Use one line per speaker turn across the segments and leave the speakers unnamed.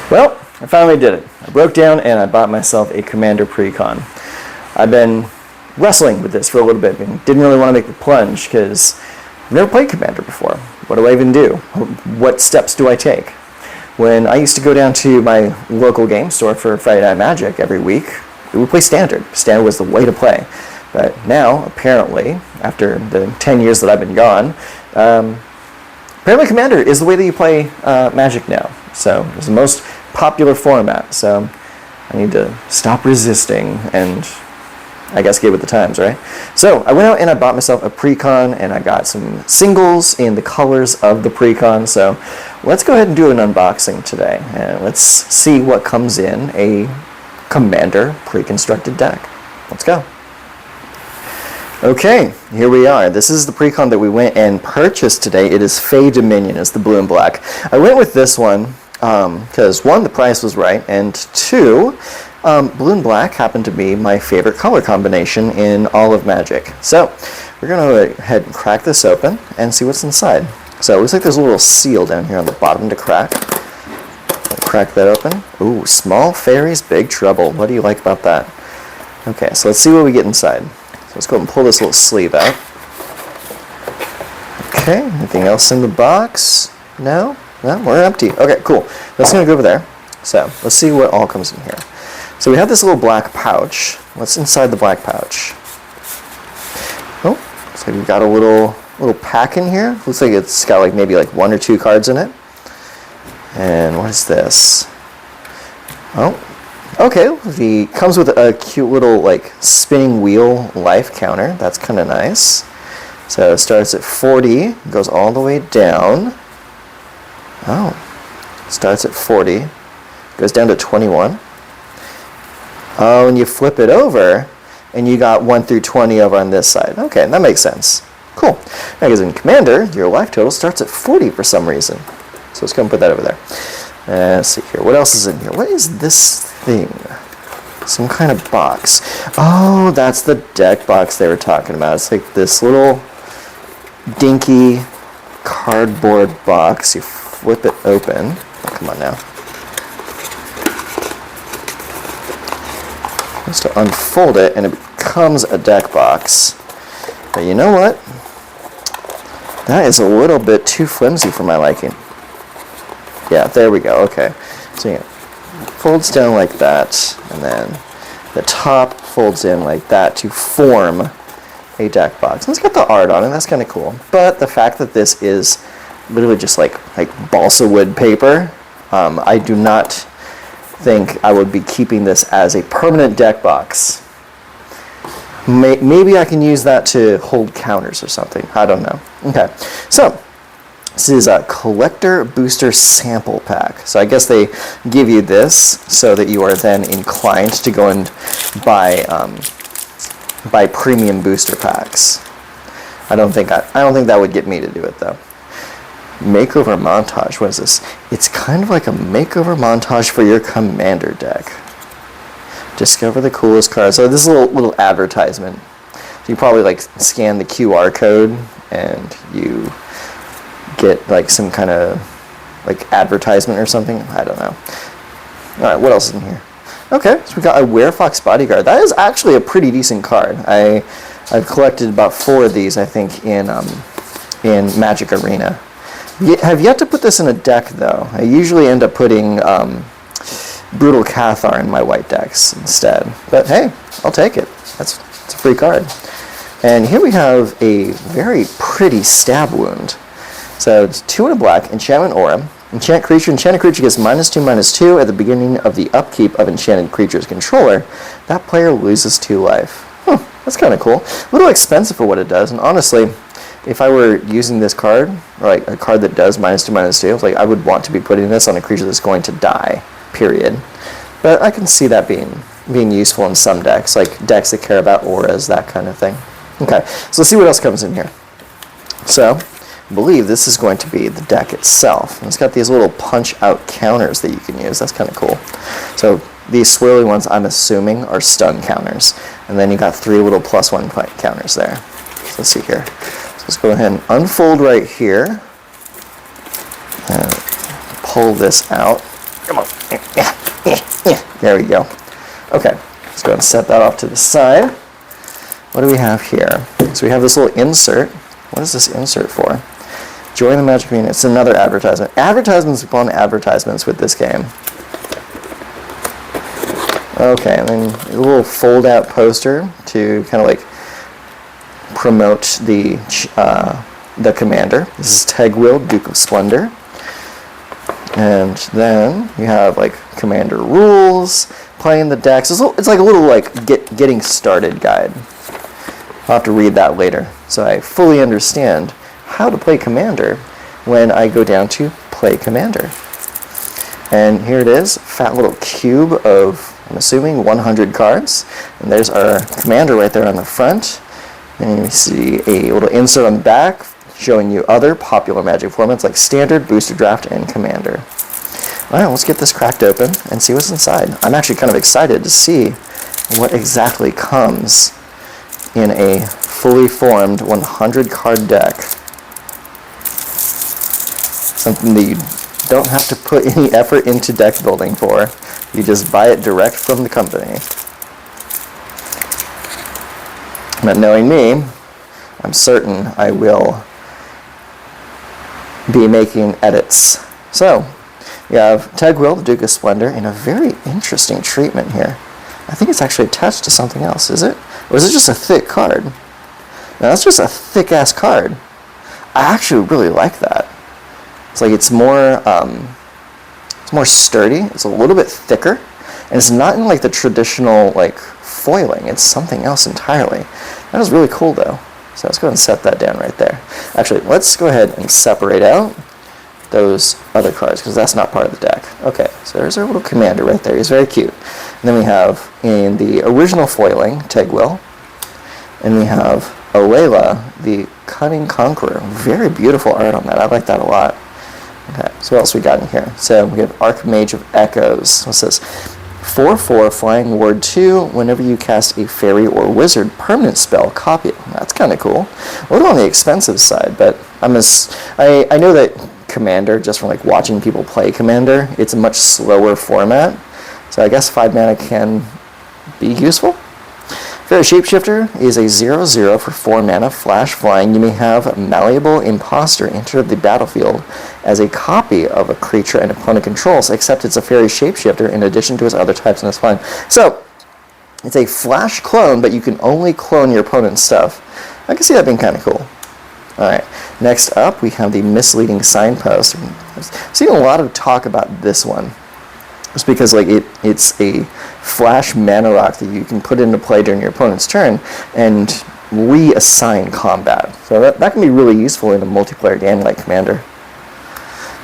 Well, I finally did it. I broke down and I bought myself a Commander Precon. I've been wrestling with this for a little bit and didn't really want to make the plunge because I've never played Commander before. What do I even do? What steps do I take? When I used to go down to my local game store for Friday Night Magic every week, we would play Standard. Standard was the way to play. But now, apparently, after the 10 years that I've been gone, apparently Commander is the way that you play Magic now. So it's the most popular format. So I need to stop resisting and I guess get with the times, right? So I went out and I bought myself a Precon and I got some singles in the colors of the Precon. So let's go ahead and do an unboxing today and let's see what comes in a Commander pre-constructed deck. Let's go. Okay, here we are. This is the Precon that we went and purchased today. It is Fey Dominion, it's the blue and black. I went with this one because one, the price was right, and two, blue and black happened to be my favorite color combination in all of Magic. So we're going to go ahead and crack this open and see what's inside. So it looks like there's a little seal down here on the bottom to crack. Crack that open. Ooh, small fairies, big trouble. What do you like about that? Okay, so let's see what we get inside. So let's go ahead and pull this little sleeve out. Okay, anything else in the box? No? No, we're empty. Okay, cool. That's going to go over there. So let's see what all comes in here. So we have this little black pouch. What's inside the black pouch? Oh, looks like we've got a little pack in here. Looks like it's got like maybe like 1 or 2 cards in it. And what is this? Oh, okay. It comes with a cute little like spinning wheel life counter. That's kind of nice. So it starts at 40, goes all the way down. Oh, starts at 40, goes down to 21. Oh, and you flip it over, and you got 1 through 20 over on this side. Okay, that makes sense. Cool. Now, because in Commander, your life total starts at 40 for some reason. So let's go and put that over there. Let's see here. What else is in here? What is this thing? Some kind of box. Oh, that's the deck box they were talking about. It's like this little dinky cardboard box. You flip it open. Oh, come on now. Just to unfold it, and it becomes a deck box. But you know what? That is a little bit too flimsy for my liking. Yeah, there we go. Okay. So it folds down like that, and then the top folds in like that to form a deck box. And it's got the art on it. That's kind of cool. But the fact that this is literally just like balsa wood paper, I do not think I would be keeping this as a permanent deck box. Maybe I can use that to hold counters or something. I don't know. Okay, so this is a collector booster sample pack. So I guess they give you this so that you are then inclined to go and buy premium booster packs. I don't think that would get me to do it though. Makeover montage. What is this? It's kind of like a makeover montage for your Commander deck. Discover the coolest cards. So this is a little advertisement. So you probably like scan the QR code and you get like some kind of like advertisement or something. I don't know. All right, what else is in here? Okay, so we got a Werefox Bodyguard. That is actually a pretty decent card. I've collected about 4 of these, I think, in Magic Arena. Have yet to put this in a deck though. I usually end up putting Brutal Cathar in my white decks instead. But hey, I'll take it. It's a free card. And here we have a very pretty Stab Wound. So it's 2 and a black, Enchantment Aura. Enchanted creature gets -2/-2 at the beginning of the upkeep of enchanted creature's controller. That player loses 2 life. That's kind of cool. A little expensive for what it does, and honestly, if I were using this card, or like a card that does -2/-2, like I would want to be putting this on a creature that's going to die, period. But I can see that being useful in some decks, like decks that care about auras, that kind of thing. Okay, so let's see what else comes in here. So, I believe this is going to be the deck itself. And it's got these little punch-out counters that you can use. That's kind of cool. So these swirly ones, I'm assuming, are stun counters. And then you got 3 little +1 counters there. So let's see here. So let's go ahead and unfold right here. And pull this out. Come on. There we go. Okay, let's go ahead and set that off to the side. What do we have here? So we have this little insert. What is this insert for? Join the Magic community. It's another advertisement. Advertisements upon advertisements with this game. Okay, and then a little fold-out poster to kind of like promote the commander. This is Tegwil, Duke of Splendor. And then you have like commander rules, playing the decks. It's like a little like getting started guide. I'll have to read that later, so I fully understand how to play commander when I go down to play commander. And here it is, fat little cube of, I'm assuming, 100 cards. And there's our commander right there on the front. And you see a little insert on the back showing you other popular Magic formats like Standard, Booster Draft, and Commander. All right, let's get this cracked open and see what's inside. I'm actually kind of excited to see what exactly comes in a fully formed 100 card deck. Something that you don't have to put any effort into deck building for. You just buy it direct from the company. But knowing me, I'm certain I will be making edits. So, you have Tegwil, the Duke of Splendor, in a very interesting treatment here. I think it's actually attached to something else, is it? Or is it just a thick card? No, that's just a thick-ass card. I actually really like that. It's like it's more sturdy. It's a little bit thicker, and it's not in like the traditional like foiling. It's something else entirely. That is really cool though. So let's go ahead and set that down right there. Actually, let's go ahead and separate out those other cards because that's not part of the deck. Okay, so there's our little commander right there. He's very cute. And then we have in the original foiling Tegwil, and we have Alela, the Cunning Conqueror. Very beautiful art on that. I like that a lot. Okay, so what else we got in here? So we have Archmage of Echoes. What's this? 4/4 Flying Ward 2. Whenever you cast a fairy or wizard permanent spell, copy it. That's kind of cool. A little on the expensive side, but I know that Commander, just from like watching people play Commander, it's a much slower format. So I guess 5 mana can be useful. Fairy Shapeshifter is a 0/0 for 4 mana, flash flying. You may have Malleable Imposter enter the battlefield as a copy of a creature an opponent controls, except it's a Fairy Shapeshifter in addition to its other types and it's flying. So, it's a flash clone, but you can only clone your opponent's stuff. I can see that being kind of cool. Alright, next up we have the Misleading Signpost. I've seen a lot of talk about this one. Just because like it's a flash mana rock that you can put into play during your opponent's turn and reassign combat. So that can be really useful in a multiplayer game like Commander.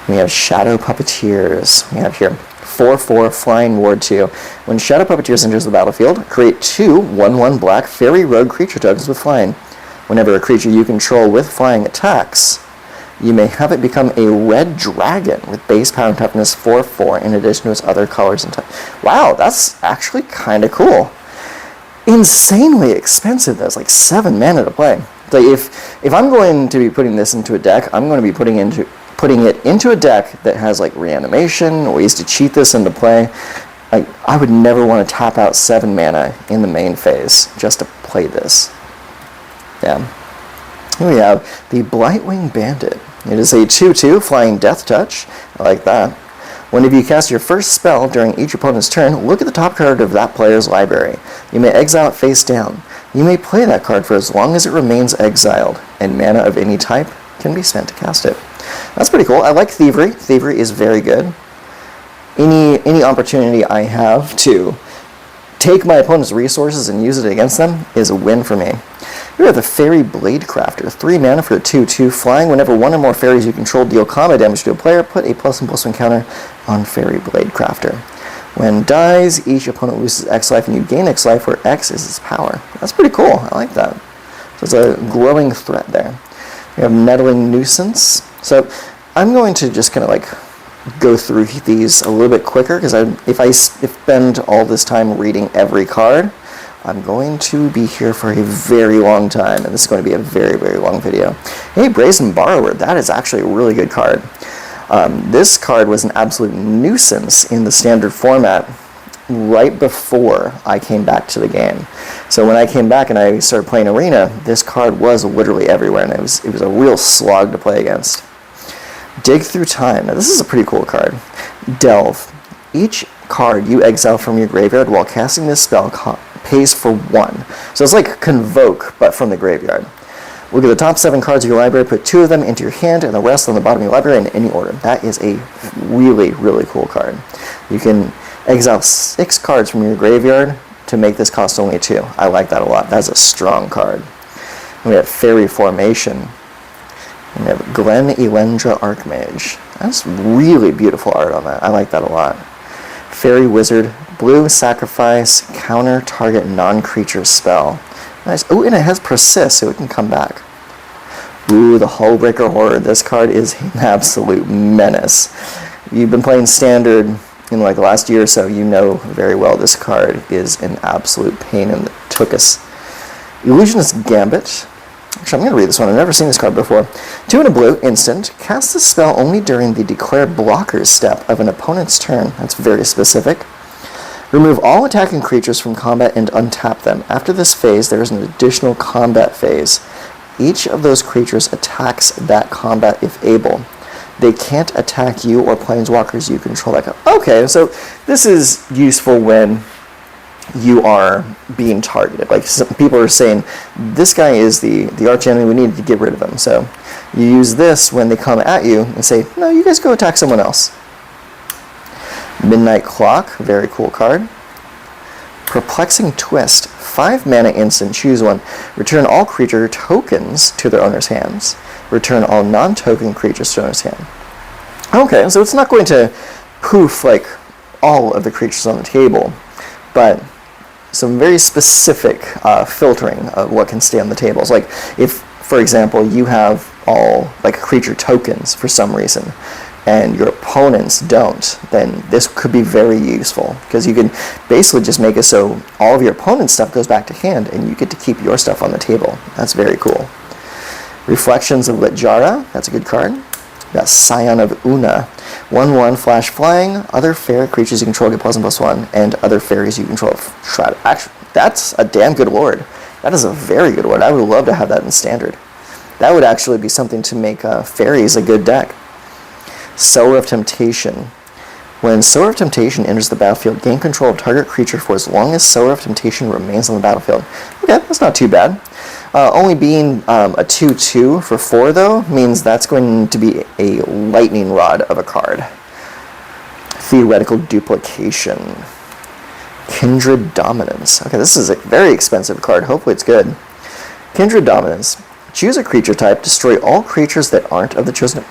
We have Shadow Puppeteers. We have here 4/4 Flying Ward 2. When Shadow Puppeteers enters the battlefield, create 2 1/1 black fairy rogue creature tokens with flying. Whenever a creature you control with flying attacks, you may have it become a red dragon with base power and toughness 4/4 in addition to its other colors and types. Wow, that's actually kind of cool. Insanely expensive though. It's like 7 mana to play. So if I'm going to be putting this into a deck, I'm going to be putting it into a deck that has like reanimation, ways to cheat this into play. Like I would never want to tap out 7 mana in the main phase just to play this. Yeah. Here we have the Blightwing Bandit. It is a 2/2 flying Death Touch. I like that. Whenever you cast your first spell during each opponent's turn, look at the top card of that player's library. You may exile it face down. You may play that card for as long as it remains exiled, and mana of any type can be spent to cast it. That's pretty cool. I like Thievery. Thievery is very good. Any opportunity I have to take my opponent's resources and use it against them is a win for me. We have the Fairy Blade Crafter. 3 mana for a 2/2 flying. Whenever one or more fairies you control deal combat damage to a player, put a +1/+1 counter on Fairy Blade Crafter. When dies, each opponent loses X life and you gain X life where X is its power. That's pretty cool. I like that. So it's a growing threat there. We have Meddling Nuisance. So I'm going to just kind of like go through these a little bit quicker because if I spend all this time reading every card, I'm going to be here for a very long time, and this is going to be a very, very long video. Hey, Brazen Borrower, that is actually a really good card. This card was an absolute nuisance in the standard format right before I came back to the game. So when I came back and I started playing Arena, this card was literally everywhere, and it was a real slog to play against. Dig Through Time. Now this is a pretty cool card. Delve. Each card you exile from your graveyard while casting this spell pays for 1. So it's like Convoke, but from the graveyard. Look at the top 7 cards of your library, put 2 of them into your hand, and the rest on the bottom of your library in any order. That is a really, really cool card. You can exile 6 cards from your graveyard to make this cost only 2. I like that a lot. That's a strong card. And we have Fairy Formation. And we have Glen Elendra Archmage. That's really beautiful art on that. I like that a lot. Fairy Wizard. Blue, sacrifice, counter target non-creature spell. Nice. Oh, and it has Persist, so it can come back. Ooh, the Hullbreaker Horror. This card is an absolute menace. You've been playing Standard in like the last year or so, you know very well this card is an absolute pain in the tuchus. Illusionist Gambit. Actually, I'm going to read this one. I've never seen this card before. 2 and a blue, instant. Cast this spell only during the declare blockers step of an opponent's turn. That's very specific. Remove all attacking creatures from combat and untap them. After this phase, there is an additional combat phase. Each of those creatures attacks that combat if able. They can't attack you or planeswalkers you control. Okay, so this is useful when you are being targeted. Like some people are saying, this guy is the arch enemy, we need to get rid of him. So you use this when they come at you and say, no, you guys go attack someone else. Midnight Clock, very cool card. Perplexing Twist, 5 mana instant, choose one. Return all creature tokens to their owner's hands. Return all non-token creatures to owner's hand. Okay, so it's not going to poof like all of the creatures on the table, but some very specific filtering of what can stay on the tables. Like if, for example, you have all like creature tokens for some reason, and your opponents don't, then this could be very useful, because you can basically just make it so all of your opponent's stuff goes back to hand, and you get to keep your stuff on the table. That's very cool. Reflections of Litjara, that's a good card. Got Scion of Una. 1/1 flash flying, other fairy creatures you control get +1/+1, and other fairies you control shroud. Actually, that's a damn good ward. That is a very good ward. I would love to have that in Standard. That would actually be something to make fairies a good deck. Sower of Temptation. When Sower of Temptation enters the battlefield, gain control of target creature for as long as Sower of Temptation remains on the battlefield. Okay, that's not too bad. Only being a 2/2 for 4, though, means that's going to be a lightning rod of a card. Theoretical Duplication. Kindred Dominance. Okay, this is a very expensive card. Hopefully it's good. Kindred Dominance. Choose a creature type, destroy all creatures that aren't of the chosen.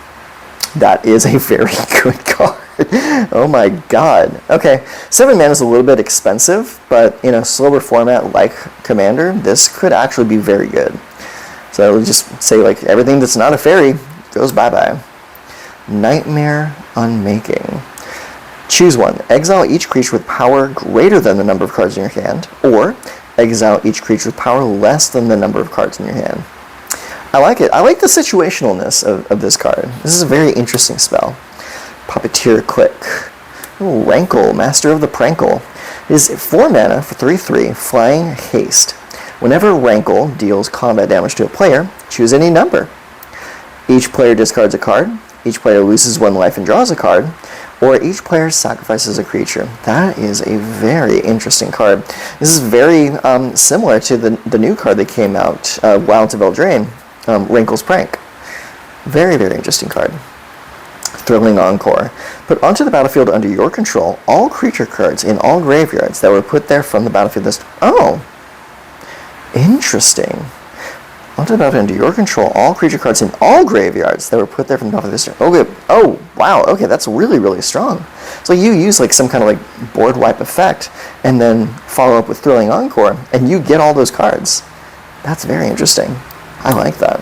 That is a very good card. Oh my god. Okay, 7 mana is a little bit expensive, but in a slower format like Commander, this could actually be very good. So I would just say, like, everything that's not a fairy goes bye-bye. Nightmare Unmaking. Choose one. Exile each creature with power greater than the number of cards in your hand, or exile each creature with power less than the number of cards in your hand. I like it. I like the situationalness of this card. This is a very interesting spell. Puppeteer Click. Ooh, Rankle, Master of the Prankle. It is 4 mana for 3/3, Flying Haste. Whenever Rankle deals combat damage to a player, choose any number. Each player discards a card, each player loses 1 life and draws a card, or each player sacrifices a creature. That is a very interesting card. This is very similar to the new card that came out, Wilds of Eldraine. Rankle's Prank. Very, very interesting card. Thrilling Encore. Put onto the battlefield under your control all creature cards in all graveyards that were put there from the battlefield this... Oh! Interesting. Onto the battlefield under your control all creature cards in all graveyards that were put there from the battlefield this turn. Okay. Oh, wow. Okay, that's really, really strong. So you use like some kind of like board wipe effect and then follow up with Thrilling Encore and you get all those cards. That's very interesting. I like that.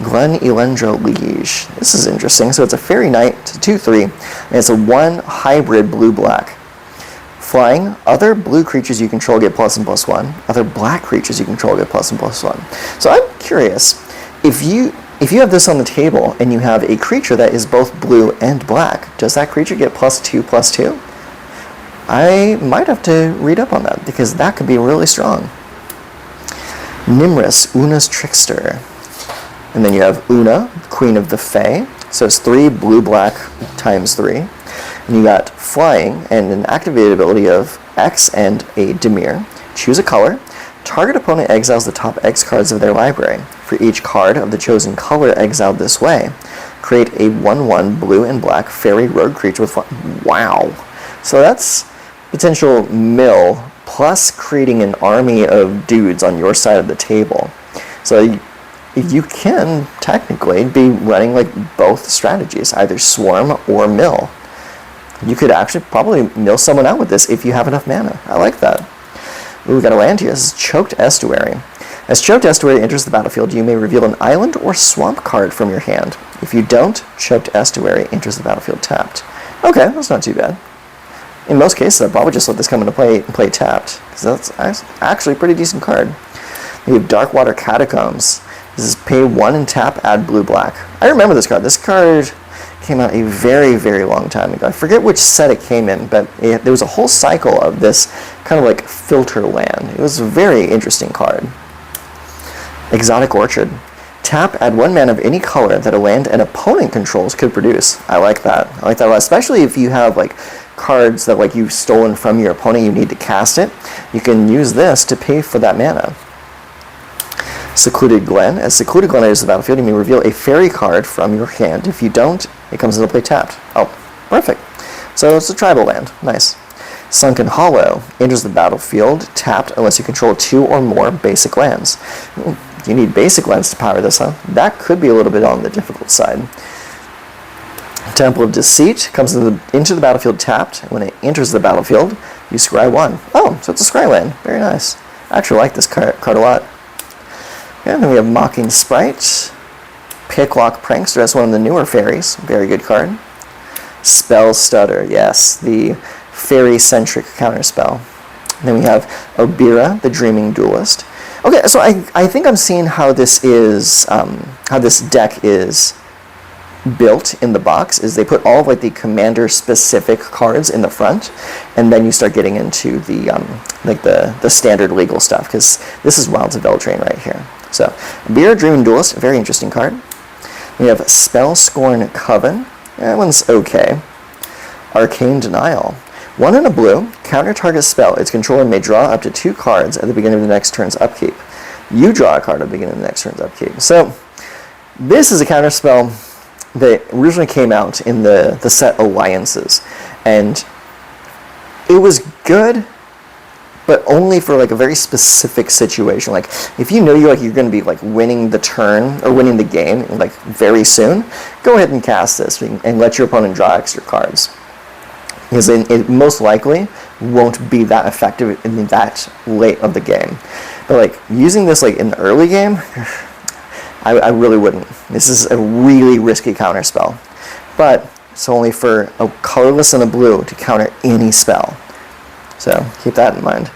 Glen Elendra Liege. This is interesting. So it's a Fairy Knight, 2/3, and it's a 1 hybrid blue-black. Flying, other blue creatures you control get +1/+1. Other black creatures you control get +1/+1. So I'm curious, if you if you have this on the table and you have a creature that is both blue and black, does that creature get +2/+2? I might have to read up on that because that could be really strong. Nimrus, Una's Trickster. And then you have Una, Queen of the Fae. So it's 3 blue-black times 3. And you got Flying and an activated ability of X and a Dimir. Choose a color. Target opponent exiles the top X cards of their library. For each card of the chosen color exiled this way, create a 1/1 blue and black fairy rogue creature with wow. So that's potential mill plus creating an army of dudes on your side of the table. So you can technically be running like both strategies, either swarm or mill. You could actually probably mill someone out with this if you have enough mana. I like that. Ooh, we got a land here. This is Choked Estuary. As Choked Estuary enters the battlefield, you may reveal an island or swamp card from your hand. If you don't, Choked Estuary enters the battlefield tapped. Okay, that's not too bad. In most cases, I'd probably just let this come into play and play tapped, because that's actually a pretty decent card. We have Darkwater Catacombs. This is pay 1 and tap, add blue-black. I remember this card. This card came out a very, very long time ago. I forget which set it came in, but there was a whole cycle of this kind of like filter land. It was a very interesting card. Exotic Orchard. Tap, add 1 mana of any color that a land an opponent controls could produce. I like that. I like that a lot, especially if you have like cards that like you've stolen from your opponent, you need to cast it. You can use this to pay for that mana. Secluded Glen. As Secluded Glen enters the battlefield, you may reveal a fairy card from your hand. If you don't, it comes into play tapped. Oh, perfect. So it's a tribal land. Nice. Sunken Hollow enters the battlefield tapped unless you control 2 or more basic lands. You need basic lands to power this, huh? That could be a little bit on the difficult side. Temple of Deceit comes into the battlefield tapped. When it enters the battlefield, you scry 1. Oh, so it's a scry land. Very nice. I actually like this card a lot. And then we have Mocking Sprite. Picklock Prankster, that's one of the newer fairies. Very good card. Spell Stutter, yes, the fairy-centric counterspell. And then we have Obira, the Dreaming Duelist. Okay, so I think I'm seeing how this is, how this deck is built in the box. Is they put all of like the commander-specific cards in the front, and then you start getting into the like the standard legal stuff, because this is Wilds of Beltrain right here. So, Obira, Dreaming Duelist, a very interesting card. We have Spell Scorn Coven. That one's okay. Arcane Denial. 1 and a blue, counter target spell. Its controller may draw up to 2 cards at the beginning of the next turn's upkeep. You draw a card at the beginning of the next turn's upkeep. So, this is a counter spell that originally came out in the set Alliances. And it was good, but only for like a very specific situation. Like if you know you're going to be like winning the turn or winning the game like very soon, go ahead and cast this and let your opponent draw extra cards, because it most likely won't be that effective in that late of the game. But like using this like in the early game, I really wouldn't. This is a really risky counter spell, but it's only for a colorless and a blue to counter any spell. So keep that in mind.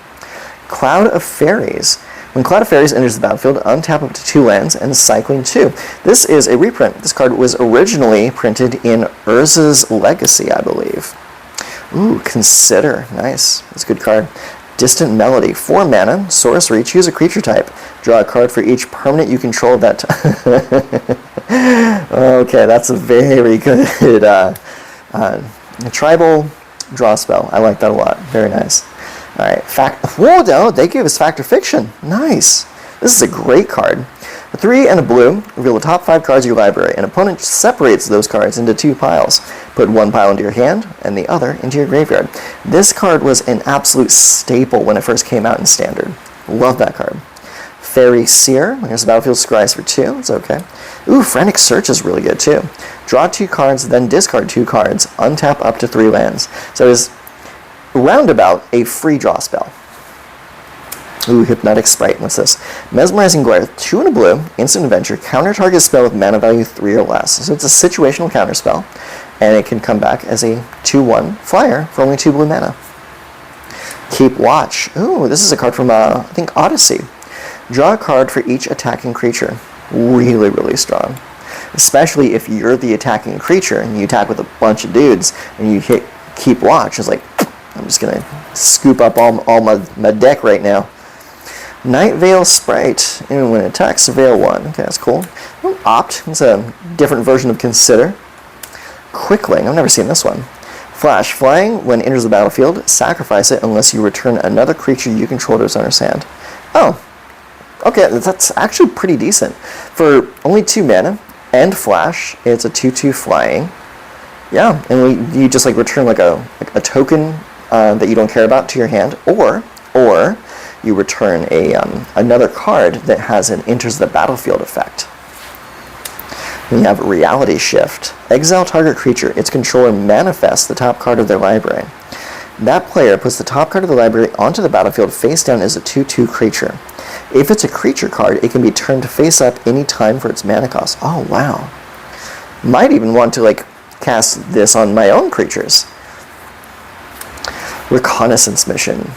Cloud of Fairies. When Cloud of Fairies enters the battlefield, untap up to 2 lands and cycling 2. This is a reprint. This card was originally printed in Urza's Legacy, I believe. Ooh, Consider. Nice. That's a good card. Distant Melody. 4 mana, sorcery, choose a creature type. Draw a card for each permanent you control that okay, that's a very good tribal draw spell. I like that a lot. Very nice. Alright, whoa, no, they gave us Factor Fiction. Nice. This is a great card. A 3 and a blue, reveal the top 5 cards of your library. An opponent separates those cards into 2 piles. Put 1 pile into your hand and the other into your graveyard. This card was an absolute staple when it first came out in Standard. Love that card. Fairy Seer. Here's the battlefield scries for 2. It's okay. Ooh, Frantic Search is really good too. Draw 2 cards, then discard 2 cards. Untap up to 3 lands. So it's roundabout a free draw spell. Ooh, Hypnotic Sprite. What's this? Mesmerizing Glare. 2 and a blue. Instant adventure. Counter target spell with mana value 3 or less. So it's a situational counter spell, and it can come back as a 2/1 flyer for only 2 blue mana. Keep Watch. Ooh, this is a card from I think Odyssey. Draw a card for each attacking creature. Really, really strong. especially if you're the attacking creature and you attack with a bunch of dudes and you hit keep watch. It's like, I'm just going to scoop up all my deck right now. Night Veil Sprite, and when it attacks, Veil 1. Okay, that's cool. Opt, it's a different version of Consider. Quickling, I've never seen this one. Flash, flying, when it enters the battlefield, sacrifice it unless you return another creature you control to its owner's hand. Oh, okay, that's actually pretty decent. For only 2 mana and flash, it's a 2/2 flying. Yeah, and you just like return like a token that you don't care about to your hand, or you return another card that has an enters the battlefield effect. Then you have Reality Shift. Exile target creature. Its controller manifests the top card of their library. That player puts the top card of the library onto the battlefield face down as a 2/2 creature. If it's a creature card, it can be turned face up any time for its mana cost. Oh, wow. Might even want to like cast this on my own creatures. Reconnaissance Mission.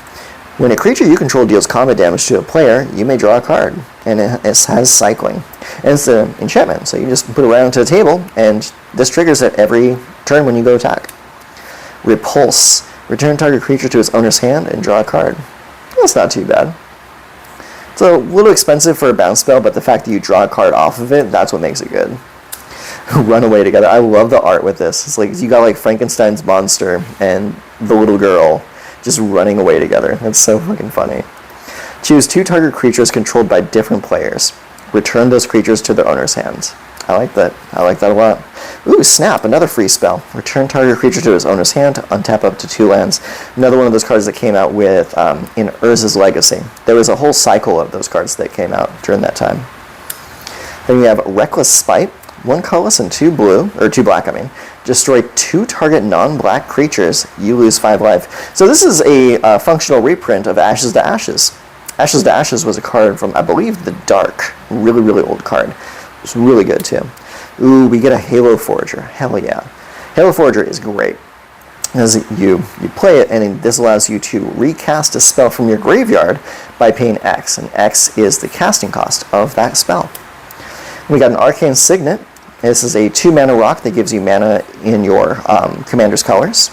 When a creature you control deals combat damage to a player, you may draw a card, and it has cycling. And it's an enchantment, so you just put it right onto the table, and this triggers it every turn when you go attack. Repulse. Return target creature to its owner's hand and draw a card. That's not too bad. It's a little expensive for a bounce spell, but the fact that you draw a card off of it, that's what makes it good. Run away together. I love the art with this. It's like you got like Frankenstein's monster and the little girl just running away together. That's so fucking funny. Choose 2 target creatures controlled by different players. Return those creatures to their owner's hands. I like that. I like that a lot. Ooh, Snap, another free spell. Return target creature to its owner's hand to untap up to 2 lands. Another one of those cards that came out with in Urza's Legacy. There was a whole cycle of those cards that came out during that time. Then you have Reckless Spite. 1 colorless and 2 blue, or 2 black, I mean. Destroy 2 target non-black creatures, you lose 5 life. So this is a functional reprint of Ashes to Ashes. Ashes to Ashes was a card from, I believe, the Dark. Really, really old card. It's really good, too. Ooh, we get a Halo Forager. Hell yeah. Halo Forager is great. As you play it, and this allows you to recast a spell from your graveyard by paying X, and X is the casting cost of that spell. We got an Arcane Signet. This is a 2 mana rock that gives you mana in your commander's colors.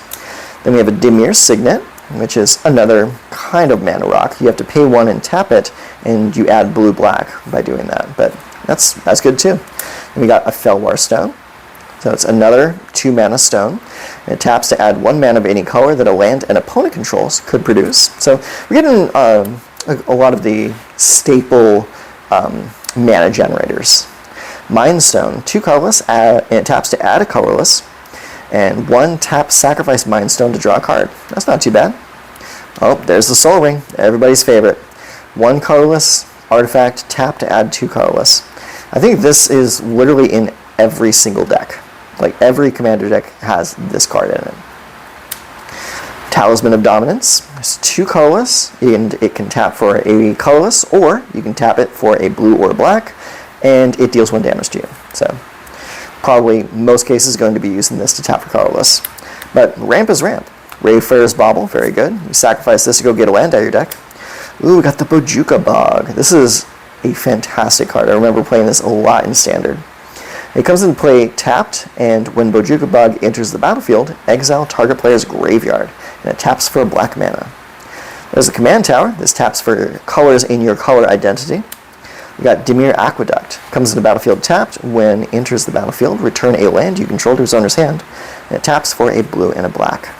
Then we have a Dimir Signet, which is another kind of mana rock. You have to pay 1 and tap it, and you add blue-black by doing that. But that's good too. And we got a Felwar Stone. So it's another 2 mana stone. And it taps to add 1 mana of any color that a land an opponent controls could produce. So we're getting a lot of the staple mana generators. Mind Stone, 2 colorless, and it taps to add a colorless, and 1 tap sacrifice Mind Stone to draw a card. That's not too bad. Oh, there's the Soul Ring, everybody's favorite. 1 colorless artifact, tap to add 2 colorless. I think this is literally in every single deck. Like every commander deck has this card in it. Talisman of Dominance. It's 2 colorless, and it can tap for a colorless, or you can tap it for a blue or a black, and it deals 1 damage to you. So probably most cases going to be using this to tap for colorless. But ramp is ramp. Wayfarer's Bauble, very good. You sacrifice this to go get a land out of your deck. Ooh, we got the Bojuka Bog. This is a fantastic card. I remember playing this a lot in Standard. It comes into play tapped, and when Bojuka Bog enters the battlefield, exile target player's graveyard, and it taps for a black mana. There's a command tower. This taps for colors in your color identity. We got Dimir Aqueduct. Comes into battlefield tapped. When enters the battlefield, return a land you control to its owner's hand, and it taps for a blue and a black.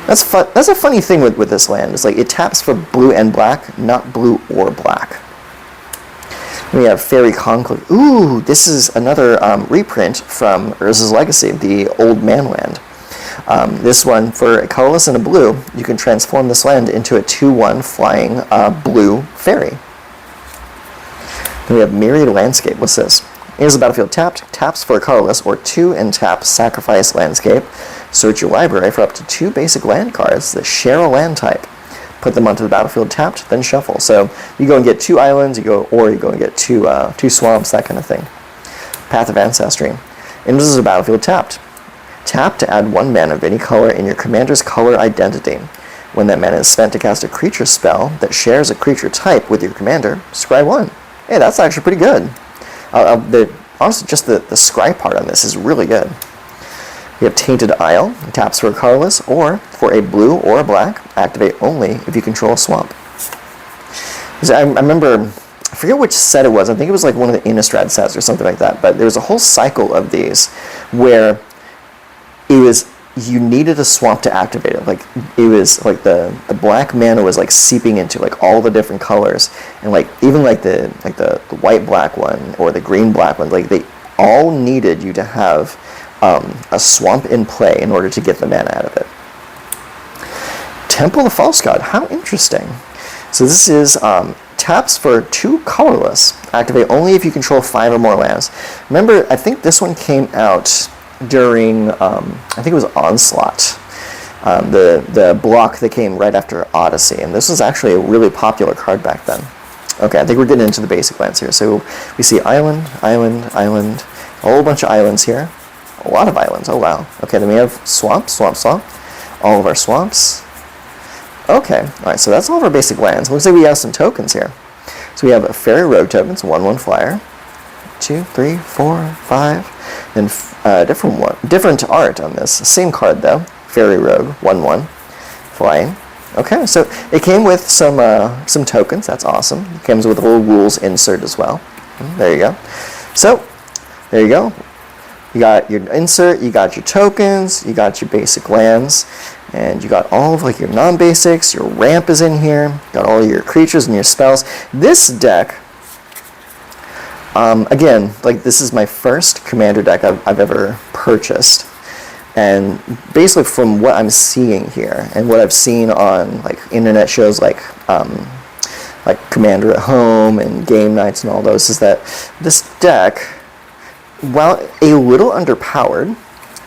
That's a funny thing with this land. It's like it taps for blue and black, not blue or black. We have Fairy Conclave. Ooh, this is another reprint from Urza's Legacy, the Old Man land. This one, for a colorless and a blue, you can transform this land into a 2/1 flying blue fairy. Then we have Myriad Landscape. What's this? Enters the battlefield tapped, taps for a colorless, or 2 and tap sacrifice landscape. Search your library for up to 2 basic land cards that share a land type. Put them onto the battlefield tapped, then shuffle. So you go and get 2 islands, you go and get 2 swamps, that kind of thing. Path of Ancestry. Enters the battlefield tapped. Tap to add 1 mana of any color in your commander's color identity. When that mana is spent to cast a creature spell that shares a creature type with your commander, scry 1. Hey, that's actually pretty good. honestly, just the scry part on this is really good. We have Tainted Isle, taps for a colorless, or for a blue or a black, activate only if you control a swamp. I remember, I forget which set it was, I think it was like one of the Innistrad sets or something like that, but there was a whole cycle of these where it was, you needed a swamp to activate it. Like, it was like the black mana was like seeping into like all the different colors, and like even like the white black one or the green black one, like they all needed you to have a swamp in play in order to get the mana out of it. Temple of the False God, how interesting. So this is taps for 2 colorless, activate only if you control 5 or more lands. Remember, I think this one came out during, I think it was Onslaught, the block that came right after Odyssey, and this was actually a really popular card back then. Okay, I think we're getting into the basic lands here. So we see island, island, island, a whole bunch of islands here. A lot of islands, oh wow. Okay, then we have swamp, swamp, swamp. All of our swamps. Okay, alright, so that's all of our basic lands. Looks like we have some tokens here. So we have a Fairy Rogue token, it's a 1/1 flyer. 2, 3, 4, 5. Then different art on this. Same card though. Fairy Rogue, 1/1 flying. Okay, so it came with some tokens. That's awesome. It comes with a little rules insert as well. There you go. So there you go. You got your insert, you got your tokens, you got your basic lands, and you got all of like your non-basics. Your ramp is in here. Got all your creatures and your spells. This deck, again, like this is my first Commander deck I've ever purchased. And basically from what I'm seeing here and what I've seen on like internet shows like Commander at Home and game nights and all those, is that this deck, while a little underpowered,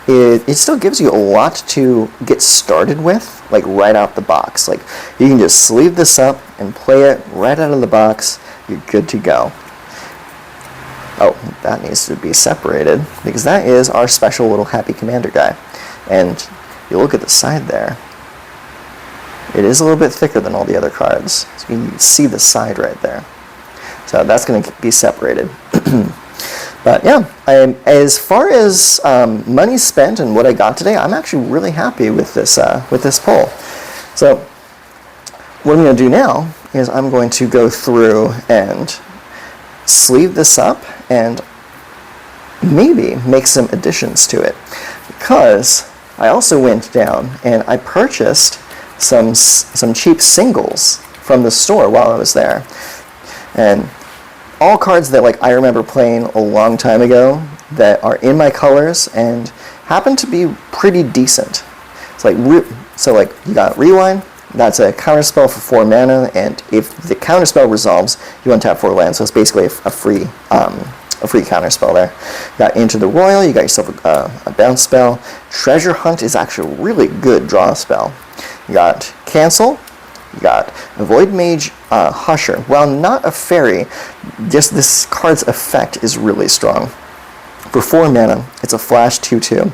it still gives you a lot to get started with, like right out the box. Like you can just sleeve this up and play it right out of the box. You're good to go. Oh, that needs to be separated because that is our special little happy commander guy. And you look at the side there, it is a little bit thicker than all the other cards. So you can see the side right there. So that's going to be separated. But yeah, as far as money spent and what I got today, I'm actually really happy with this pull. So what I'm going to do now is I'm going to go through and sleeve this up and maybe make some additions to it, because I also went down and I purchased some cheap singles from the store while I was there, and all cards that like I remember playing a long time ago that are in my colors and happen to be pretty decent. It's like like you got Rewind. That's a counterspell for 4 mana, and if the counterspell resolves, you untap 4 lands. So it's basically a free counterspell there. You got Into the Royal. You got yourself a bounce spell. Treasure Hunt is actually a really good draw spell. You got Cancel. You got a Void Mage Husher. While not a fairy, just this card's effect is really strong. For 4 mana, it's a flash 2/2.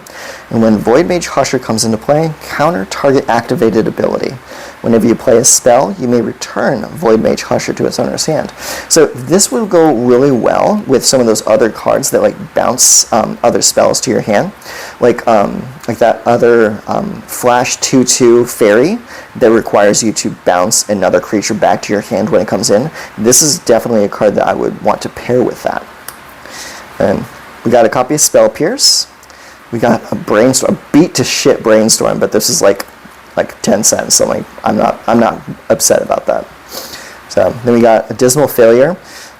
And when Void Mage Husher comes into play, counter target activated ability. Whenever you play a spell, you may return Void Mage Husher to its owner's hand. So this will go really well with some of those other cards that like bounce other spells to your hand. Like that other flash 2/2 fairy that requires you to bounce another creature back to your hand when it comes in. This is definitely a card that I would want to pair with that. And we got a copy of Spell Pierce. We got a Brainstorm, a beat to shit Brainstorm, but this is like 10 cents, so like I'm not upset about that. So then we got a Dismal Failure.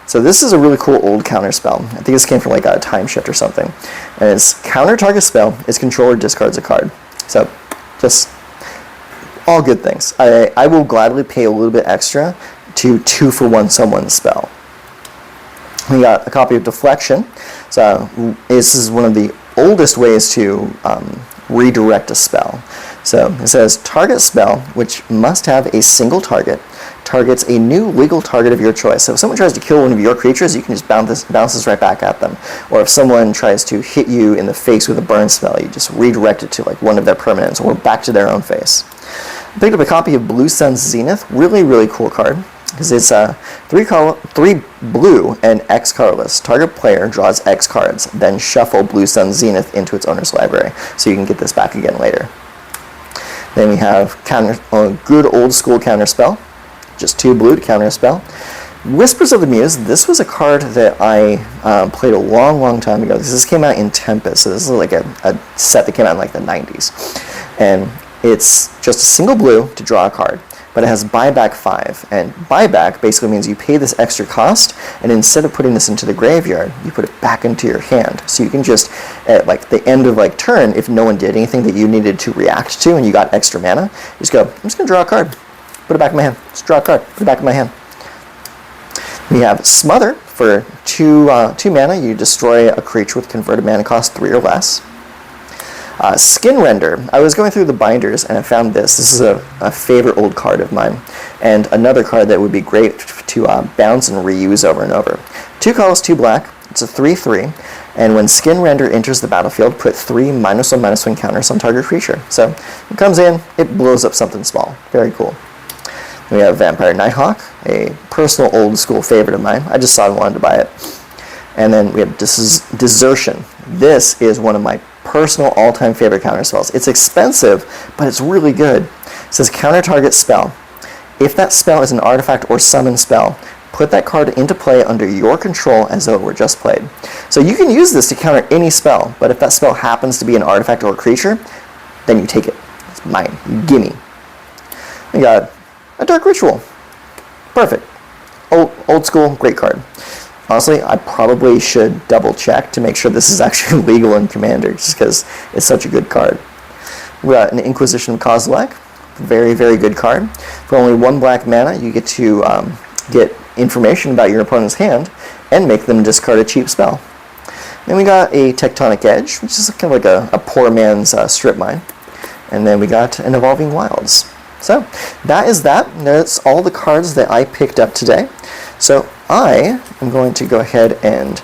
So this is a really cool old counter spell. I think this came from like a Time Shift or something. And it's counter target spell, its controller discards a card. So just all good things. I will gladly pay a little bit extra to 2-for-1 someone's spell. We got a copy of Deflection. So this is one of the oldest ways to redirect a spell. So it says target spell, which must have a single target, targets a new legal target of your choice. So if someone tries to kill one of your creatures, you can just bounce this right back at them. Or if someone tries to hit you in the face with a burn spell, you just redirect it to like one of their permanents or back to their own face. I picked up a copy of Blue Sun's Zenith. Really, really cool card. because it's three blue and X colorless. Target player draws X cards, then shuffle Blue Sun Zenith into its owner's library, so you can get this back again later. Then we have good old school counter spell, just 2 blue to counter a spell. Whispers of the Muse. This was a card that I played a long time ago. This came out in Tempest, so this is like a set that came out in like the 90s, and it's just a single blue to draw a card. But it has buyback 5, and buyback basically means you pay this extra cost, and instead of putting this into the graveyard, you put it back into your hand. So you can just, at like the end of like turn, if no one did anything that you needed to react to and you got extra mana, you just go, I'm just gonna draw a card, put it back in my hand, just draw a card, put it back in my hand. We have Smother for 2 mana. You destroy a creature with converted mana cost 3 or less. Skin Render. I was going through the binders and I found this. This is a favorite old card of mine, and another card that would be great to bounce and reuse over and over. 2 colors, 2 black. It's a 3/3, and when Skin Render enters the battlefield, put 3 -1/-1 counters on target creature. So it comes in, it blows up something small. Very cool. We have Vampire Nighthawk, a personal old school favorite of mine. I just saw it and wanted to buy it. And then we have Desertion. This is one of my personal all-time favorite counter spells. It's expensive, but it's really good. It says counter target spell. If that spell is an artifact or summon spell, put that card into play under your control as though it were just played. So you can use this to counter any spell, but if that spell happens to be an artifact or a creature, then you take it. It's mine. Gimme. We got a Dark Ritual. Perfect. Old school, great card. Honestly, I probably should double check to make sure this is actually legal in Commander, just because it's such a good card. We got an Inquisition of Kozilek. Very, very good card. For only 1 black mana, you get to get information about your opponent's hand and make them discard a cheap spell. Then we got a Tectonic Edge, which is kind of like a poor man's strip mine. And then we got an Evolving Wilds. So that is that. That's all the cards that I picked up today. So I am going to go ahead and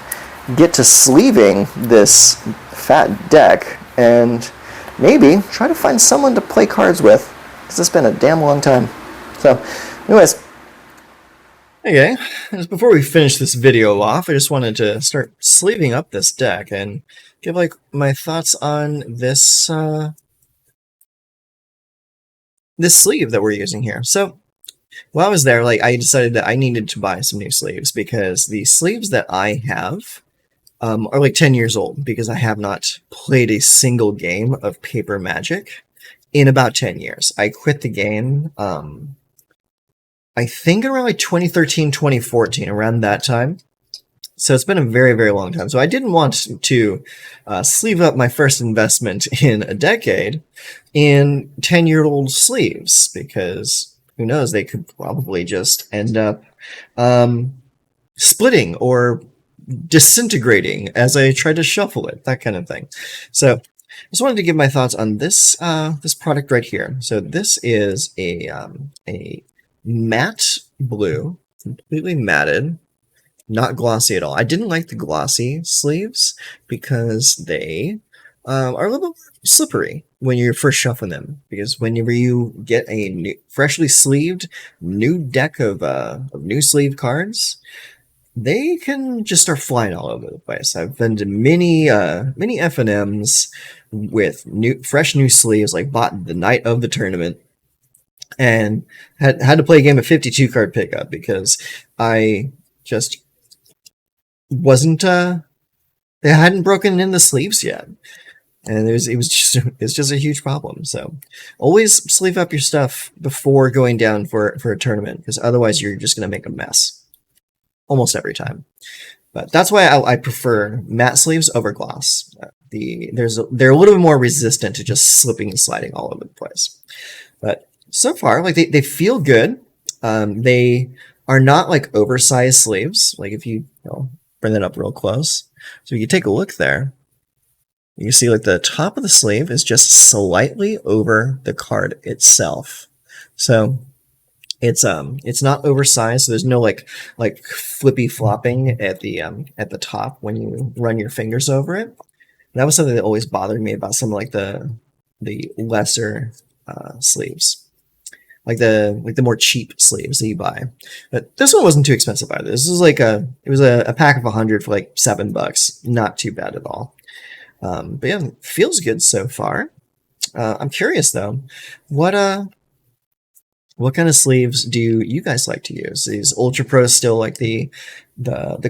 get to sleeving this fat deck and maybe try to find someone to play cards with, because it's been a damn long time. So anyways. Okay, just before we finish this video off, I just wanted to start sleeving up this deck and give like my thoughts on this this sleeve that we're using here. So while I was there, like, I decided that I needed to buy some new sleeves, because the sleeves that I have are like 10 years old, because I have not played a single game of Paper Magic in about 10 years. I quit the game, I think around like 2013, 2014, around that time. So it's been a very, very long time. So I didn't want to sleeve up my first investment in a decade in 10-year-old sleeves, because who knows, they could probably just end up splitting or disintegrating as I tried to shuffle it, that kind of thing. So I just wanted to give my thoughts on this this product right here. So this is a matte blue, completely matted, not glossy at all. I didn't like the glossy sleeves because they are a little slippery when you're first shuffling them, because whenever you get a new, freshly sleeved new deck of new sleeve cards, they can just start flying all over the place. I've been to many FNMs with fresh new sleeves, like bought the night of the tournament, and had to play a game of 52 card pickup because I just wasn't they hadn't broken in the sleeves yet, and it's just a huge problem. So always sleeve up your stuff before going down for a tournament, because otherwise you're just going to make a mess almost every time. But that's why I prefer matte sleeves over gloss. They're a little bit more resistant to just slipping and sliding all over the place. But so far, like, they feel good. They are not like oversized sleeves. Like, if you bring that up real close, so you take a look there, you see like the top of the sleeve is just slightly over the card itself. So it's not oversized. So there's no like flippy flopping at the top when you run your fingers over it. And that was something that always bothered me about some like the lesser sleeves.
like the more cheap sleeves that you buy. But this one wasn't too expensive either. This was like it was a pack of 100 for like $7. Not too bad at all. But yeah, feels good so far. I'm curious though, what what kind of sleeves do you guys like to use? Is Ultra Pro still like the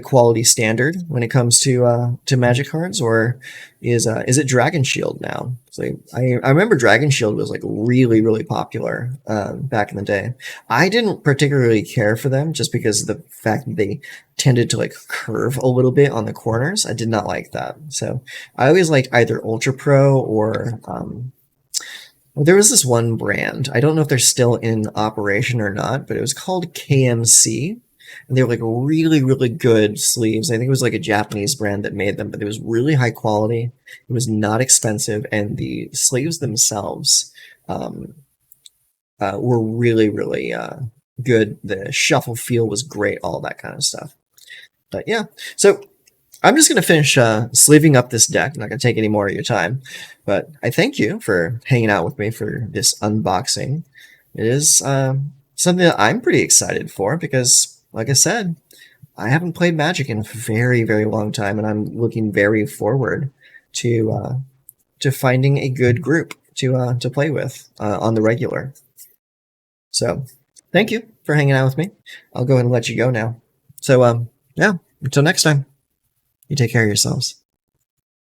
quality standard when it comes to Magic cards, or is it Dragon Shield now? So I remember Dragon Shield was like really popular back in the day. I didn't particularly care for them just because of the fact that they tended to like curve a little bit on the corners. I did not like that. So I always liked either Ultra Pro or well, there was this one brand. I don't know if they're still in operation or not, but it was called KMC. And they were like really good sleeves. I think it was like a Japanese brand that made them, but it was really high quality. It was not expensive, and the sleeves themselves um, were really good. The shuffle feel was great, all that kind of stuff. But yeah, so I'm just going to finish sleeving up this deck. I'm not going to take any more of your time, but I thank you for hanging out with me for this unboxing. It is something that I'm pretty excited for because, like I said, I haven't played Magic in a very long time, and I'm looking very forward to finding a good group to play with on the regular. So, thank you for hanging out with me. I'll go ahead and let you go now. So, yeah, until next time. You take care of yourselves.